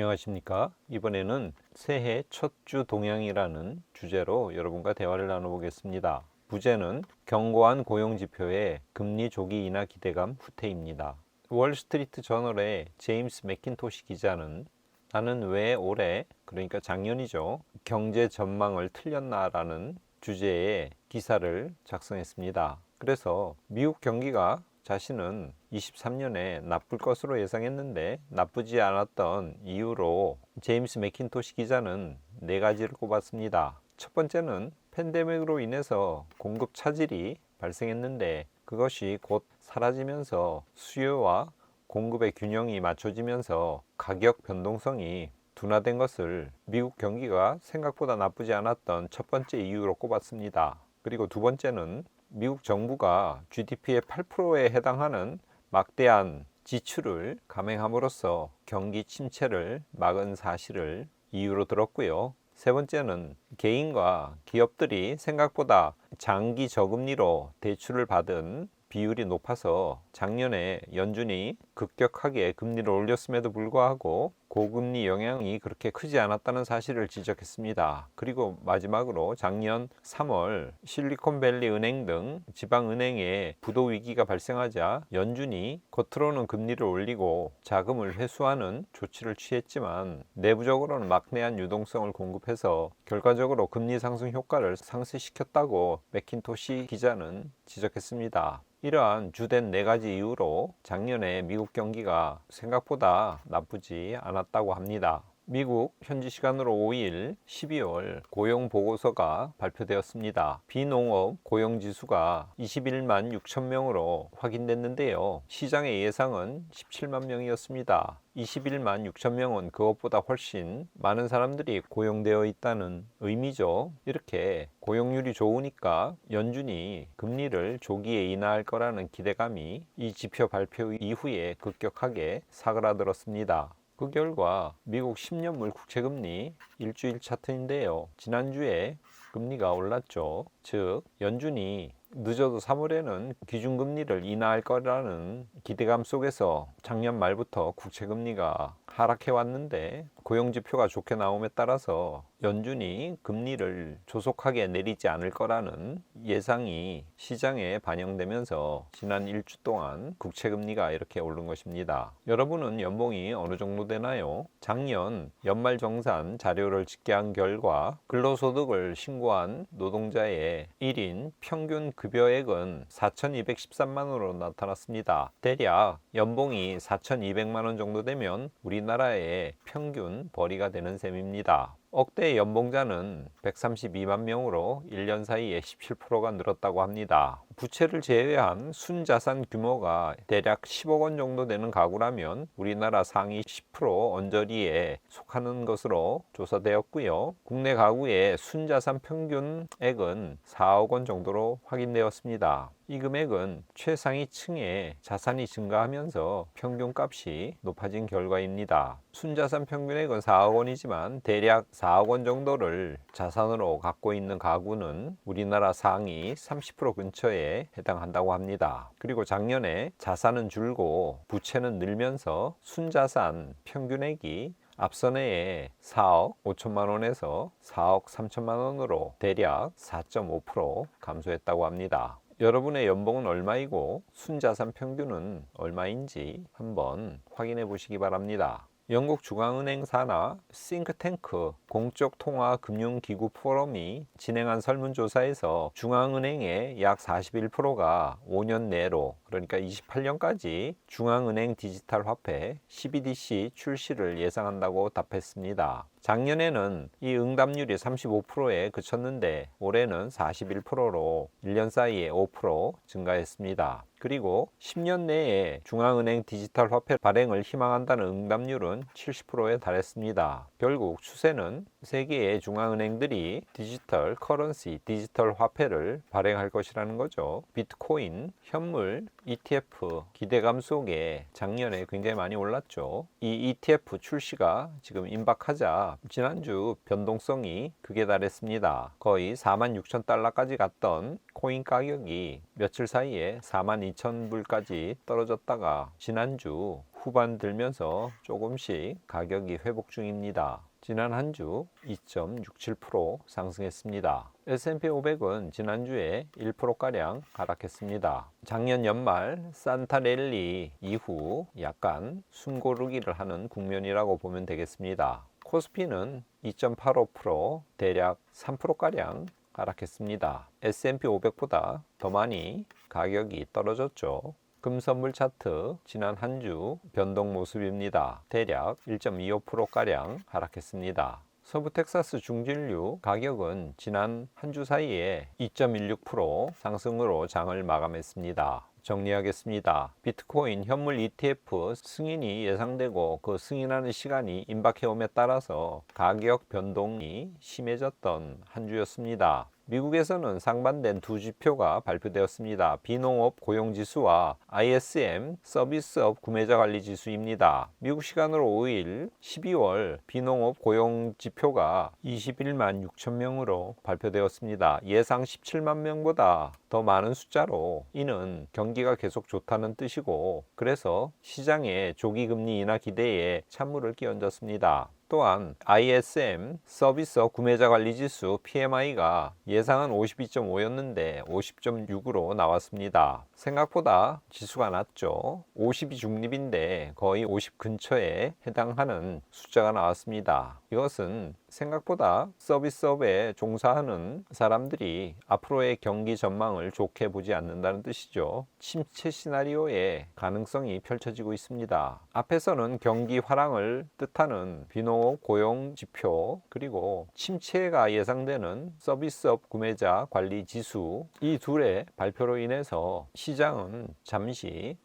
안녕하십니까. 이번에는 새해 첫 주 동향이라는 주제로 여러분과 대화를 나눠보겠습니다. 부제는 견고한 고용지표의 금리 조기 인하 기대감 후퇴입니다. 월스트리트 저널의 제임스 맥킨토시 기자는 나는 왜 올해, 그러니까 작년이죠, 경제 전망을 틀렸나라는 주제의 기사를 작성했습니다. 그래서 미국 경기가 자신은 23년에 나쁠 것으로 예상했는데 나쁘지 않았던 이유로 제임스 맥킨토시 기자는 4가지를 꼽았습니다. 첫 번째는 팬데믹으로 인해서 공급 차질이 발생했는데 그것이 곧 사라지면서 수요와 공급의 균형이 맞춰지면서 가격 변동성이 둔화된 것을 미국 경기가 생각보다 나쁘지 않았던 첫 번째 이유로 꼽았습니다. 그리고 두 번째는 미국 정부가 GDP의 8%에 해당하는 막대한 지출을 감행함으로써 경기 침체를 막은 사실을 이유로 들었고요. 세 번째는 개인과 기업들이 생각보다 장기 저금리로 대출을 받은 비율이 높아서 작년에 연준이 급격하게 금리를 올렸음에도 불구하고 고금리 영향이 그렇게 크지 않았다는 사실을 지적했습니다. 그리고 마지막으로 작년 3월 실리콘밸리 은행 등 지방은행의 부도 위기가 발생하자 연준이 겉으로는 금리를 올리고 자금을 회수하는 조치를 취했지만 내부적으로는 막대한 유동성을 공급해서 결과적으로 금리 상승 효과를 상쇄시켰다고 맥킨토시 기자는 지적했습니다. 이러한 주된 4가지 이유로 작년에 미국 경기가 생각보다 나쁘지 않았다고 합니다. 미국 현지 시간으로 5일 12월 고용 보고서가 발표되었습니다. 비농업 고용 지수가 21만 6천 명으로 확인됐는데요. 시장의 예상은 17만 명이었습니다. 21만 6천 명은 그것보다 훨씬 많은 사람들이 고용되어 있다는 의미죠. 이렇게 고용률이 좋으니까 연준이 금리를 조기에 인하할 거라는 기대감이 이 지표 발표 이후에 급격하게 사그라들었습니다. 그 결과 미국 10년물 국채금리 일주일 차트인데요. 지난주에 금리가 올랐죠. 즉 연준이 늦어도 3월에는 기준금리를 인하할 거라는 기대감 속에서 작년 말부터 국채금리가 하락해 왔는데 고용지표가 좋게 나옴에 따라서 연준이 금리를 조속하게 내리지 않을 거라는 예상이 시장에 반영되면서 지난 1주 동안 국채금리가 이렇게 오른 것입니다. 여러분은 연봉이 어느 정도 되나요? 작년 연말정산 자료를 집계한 결과 근로소득을 신고한 노동자의 1인 평균 급여액은 4,213만 원으로 나타났습니다. 대략 연봉이 4,200만 원 정도 되면 우리나라의 평균 벌이가 되는 셈입니다. 억대 연봉자는 132만 명으로 1년 사이에 17%가 늘었다고 합니다. 부채를 제외한 순자산 규모가 대략 10억 원 정도 되는 가구라면 우리나라 상위 10% 언저리에 속하는 것으로 조사되었고요. 국내 가구의 순자산 평균액은 4억 원 정도로 확인되었습니다. 이 금액은 최상위층의 자산이 증가하면서 평균값이 높아진 결과입니다. 순자산 평균액은 4억 원이지만 대략 4억 원 정도를 자산으로 갖고 있는 가구는 우리나라 상위 30% 근처에 해당한다고 합니다. 그리고 작년에 자산은 줄고 부채는 늘면서 순자산 평균액이 앞선 해에 4억 5천만 원에서 4억 3천만 원으로 대략 4.5% 감소했다고 합니다. 여러분의 연봉은 얼마이고 순자산 평균은 얼마인지 한번 확인해 보시기 바랍니다. 영국 중앙은행 산하 싱크탱크 공적통화금융기구 포럼이 진행한 설문조사에서 중앙은행의 약 41%가 5년 내로, 그러니까 28년까지 중앙은행 디지털 화폐 CBDC 출시를 예상한다고 답했습니다. 작년에는 이 응답률이 35%에 그쳤는데 올해는 41%로 1년 사이에 5% 증가했습니다. 그리고 10년 내에 중앙은행 디지털 화폐 발행을 희망한다는 응답률은 70%에 달했습니다. 결국 추세는 세계의 중앙은행들이 디지털 커런시, 디지털 화폐를 발행할 것이라는 거죠. 비트코인, 현물, ETF 기대감 속에 작년에 굉장히 많이 올랐죠. 이 ETF 출시가 지금 임박하자 지난주 변동성이 극에 달했습니다. 거의 46,000달러까지 갔던 코인 가격이 며칠 사이에 42,000불까지 떨어졌다가 지난주 후반 들면서 조금씩 가격이 회복 중입니다. 지난 한 주 2.67% 상승했습니다. S&P 500은 지난주에 1%가량 하락했습니다. 작년 연말 산타랠리 이후 약간 숨고르기를 하는 국면이라고 보면 되겠습니다. 코스피는 2.85% 대략 3%가량 하락했습니다. S&P 500보다 더 많이 가격이 떨어졌죠. 금 선물 차트 지난 한 주 변동 모습입니다. 대략 1.25%가량 하락했습니다. 서부 텍사스 중진류 가격은 지난 한 주 사이에 2.16% 상승으로 장을 마감했습니다. 정리하겠습니다. 비트코인 현물 ETF 승인이 예상되고 그 승인하는 시간이 임박해옴에 따라서 가격 변동이 심해졌던 한 주였습니다. 미국에서는 상반된 두 지표가 발표되었습니다. 비농업 고용지수와 ISM 서비스업 구매자 관리 지수입니다. 미국 시간으로 5일 12월 비농업 고용 지표가 21만 6천 명으로 발표되었습니다. 예상 17만 명보다 더 많은 숫자로 이는 경기가 계속 좋다는 뜻이고 그래서 시장의 조기 금리 인하 기대에 찬물을 끼얹었습니다. 또한 ISM 서비스업 구매자 관리 지수 PMI가 예상은 52.5였는데 50.6으로 나왔습니다. 생각보다 지수가 낮죠. 50이 중립인데 거의 50 근처에 해당하는 숫자가 나왔습니다. 이것은 생각보다 서비스업에 종사하는 사람들이 앞으로의 경기 전망을 좋게 보지 않는다는 뜻이죠. 침체 시나리오의 가능성이 펼쳐지고 있습니다. 앞에서는 경기 화랑을 뜻하는 비농업 고용 지표 그리고 침체가 예상되는 서비스업 구매자 관리 지수 이 둘의 발표로 인해서 시장은 잠시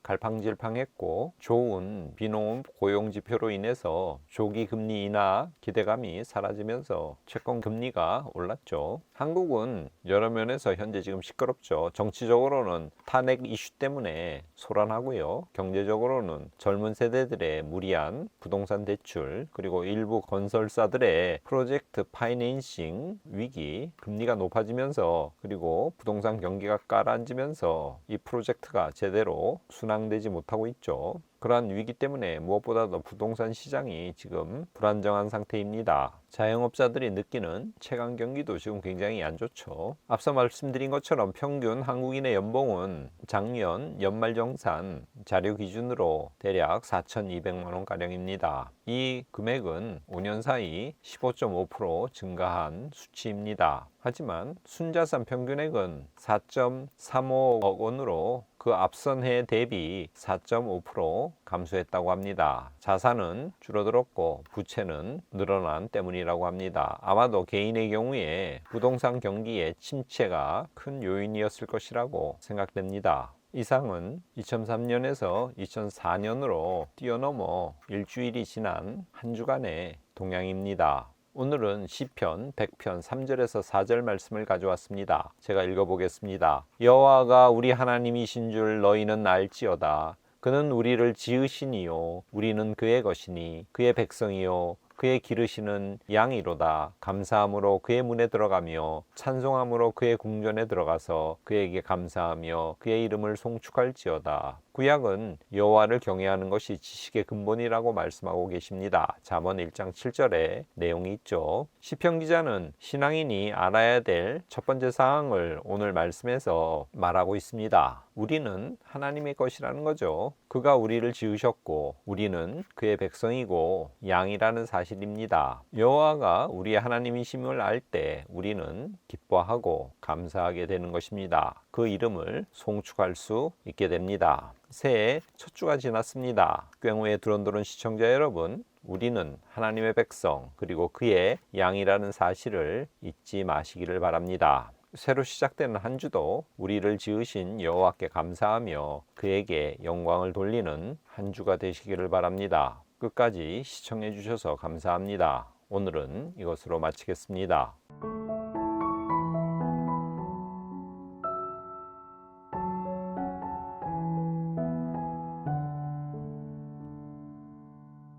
갈팡질팡했고 좋은 비농업 고용 지표로 인해서 조기 금리 인하 기대감이 사라지면서 채권 금리가 올랐죠. 한국은 여러 면에서 현재 지금 시끄럽죠. 정치적으로는 탄핵 이슈 때문에 소란하고요. 경제적으로는 젊은 세대들의 무리한 부동산 대출 그리고 일부 건설사들의 프로젝트 파이낸싱 위기 금리가 높아지면서 그리고 부동산 경기가 가라앉으면서 이 프로젝트가 제대로 순항되지 못하고 있죠. 그러한 위기 때문에 무엇보다도 부동산 시장이 지금 불안정한 상태입니다. 자영업자들이 느끼는 체감 경기도 지금 굉장히 안 좋죠. 앞서 말씀드린 것처럼 평균 한국인의 연봉은 작년 연말정산 자료 기준으로 대략 4,200만 원 가량입니다. 이 금액은 5년 사이 15.5% 증가한 수치입니다. 하지만 순자산 평균액은 4.35억 원으로 그 앞선 해 대비 4.5% 감소했다고 합니다. 자산은 줄어들었고 부채는 늘어난 때문이라고 합니다. 아마도 개인의 경우에 부동산 경기의 침체가 큰 요인이었을 것이라고 생각됩니다. 이상은 2003년에서 2004년으로 뛰어넘어 일주일이 지난 한 주간의 동향입니다. 오늘은 시편 100편 3절에서 4절 말씀을 가져왔습니다. 제가 읽어보겠습니다. 여호와가 우리 하나님이신 줄 너희는 알지어다. 그는 우리를 지으시니요 우리는 그의 것이니 그의 백성이요 그의 기르시는 양이로다. 감사함으로 그의 문에 들어가며 찬송함으로 그의 궁전에 들어가서 그에게 감사하며 그의 이름을 송축할지어다. 구약은 여호와를 경외하는 것이 지식의 근본이라고 말씀하고 계십니다. 잠언 1장 7절에 내용이 있죠. 시편 기자는 신앙인이 알아야 될 첫 번째 사항을 오늘 말씀에서 말하고 있습니다. 우리는 하나님의 것이라는 거죠. 그가 우리를 지으셨고 우리는 그의 백성이고 양이라는 사실입니다. 여호와가 우리의 하나님이심을 알 때 우리는 기뻐하고 감사하게 되는 것입니다. 그 이름을 송축할 수 있게 됩니다. 새해 첫 주가 지났습니다. 꽹후의 두런두런 시청자 여러분, 우리는 하나님의 백성 그리고 그의 양이라는 사실을 잊지 마시기를 바랍니다. 새로 시작되는 한 주도 우리를 지으신 여호와께 감사하며 그에게 영광을 돌리는 한 주가 되시기를 바랍니다. 끝까지 시청해 주셔서 감사합니다. 오늘은 이것으로 마치겠습니다.